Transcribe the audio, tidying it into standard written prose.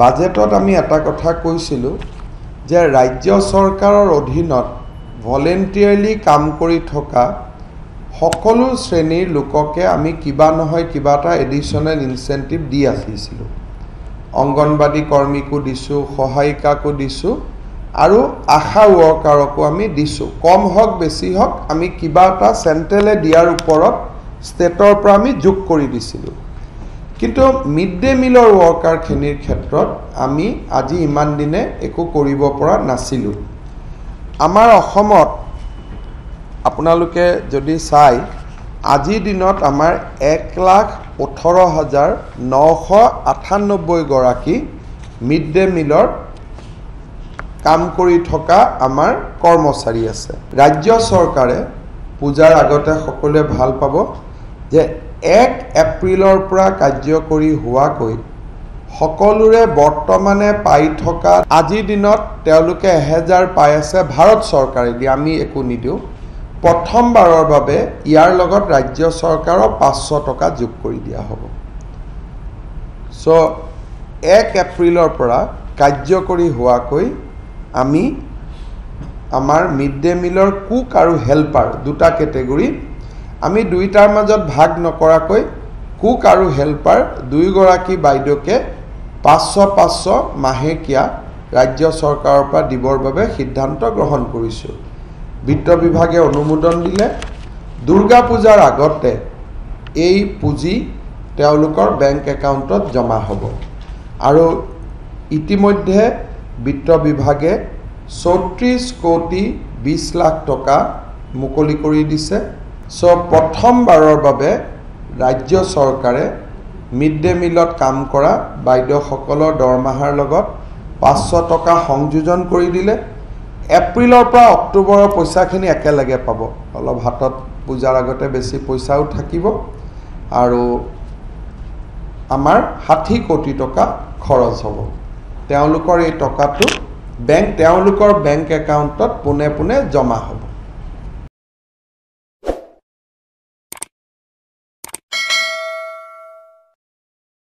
বাজেটত আমি এটা কথা কৈছিলোঁ যে ৰাজ্য চৰকাৰৰ অধীনত ভলেণ্টিয়াৰলি কাম কৰি থকা সকলো শ্ৰেণীৰ লোককে আমি কিবা নহয় কিবা এটা এডিশ্যনেল ইনচেণ্টিভ দি আহিছিলোঁ। অংগনবাদী কৰ্মীকো দিছোঁ, সহায়িকাকো দিছোঁ আৰু আশা ৱৰ্কাৰকো আমি দিছোঁ। কম হওক বেছি হওক আমি কিবা এটা চেণ্ট্ৰেলে দিয়াৰ ওপৰত ষ্টেটৰ পৰা আমি যোগ কৰি দিছিলোঁ। কিন্তু মিড ডে মিলৰ ৱৰ্কাৰখিনিৰ ক্ষেত্ৰত আমি আজি ইমান দিনে একো কৰিব পৰা নাছিলোঁ। আমাৰ অসমত আপোনালোকে যদি চাই আজিৰ দিনত আমাৰ 1,18,998 গৰাকী মিড ডে মিলৰ কাম কৰি থকা আমাৰ কৰ্মচাৰী আছে। ৰাজ্য চৰকাৰে পূজাৰ আগতে সকলোৱে ভাল পাব যে 1 এপ্ৰিলৰ পৰা কাৰ্যকৰী হোৱাকৈ সকলোৰে বৰ্তমানে পাই থকা আজিৰ দিনত তেওঁলোকে 1000 পাই আছে ভাৰত চৰকাৰে দি, আমি একো নিদিওঁ। প্ৰথমবাৰৰ বাবে ইয়াৰ লগত ৰাজ্য চৰকাৰৰ 500 টকা যোগ কৰি দিয়া হ'ব। চ' 1 এপ্ৰিলৰ পৰা কাৰ্যকৰী হোৱাকৈ আমি আমাৰ মিড ডে মিলৰ কুক আৰু হেল্পাৰ দুটা কেটেগৰী আমি দুইটাৰ মাজত ভাগ নকৰাকৈ কুক আৰু হেল্পাৰ দুইগৰাকী বাইদেউকে 500 মাহেকীয়া ৰাজ্য চৰকাৰৰ পৰা দিবৰ বাবে সিদ্ধান্ত গ্ৰহণ কৰিছোঁ। বিত্ত বিভাগে অনুমোদন দিলে। দুৰ্গা পূজাৰ আগতে এই পুঁজি তেওঁলোকৰ বেংক একাউণ্টত জমা হ'ব আৰু ইতিমধ্যে বিত্ত বিভাগে 34 কোটি 20 লাখ টকা মুকলি কৰি দিছে। চ' প্ৰথমবাৰৰ বাবে ৰাজ্য চৰকাৰে মিড ডে মিলত কাম কৰা বাইদেউসকলৰ দৰমহাৰ লগত 500 টকা সংযোজন কৰি দিলে। এপ্ৰিলৰ পৰা অক্টোবৰৰ পইচাখিনি একেলগে পাব। অলপ হাতত পূজাৰ আগতে বেছি পইচাও থাকিব আৰু আমাৰ 60 কোটি টকা খৰচ হ'ব। তেওঁলোকৰ এই টকাটো তেওঁলোকৰ বেংক একাউণ্টত পোনে পোনে জমা হ'ব।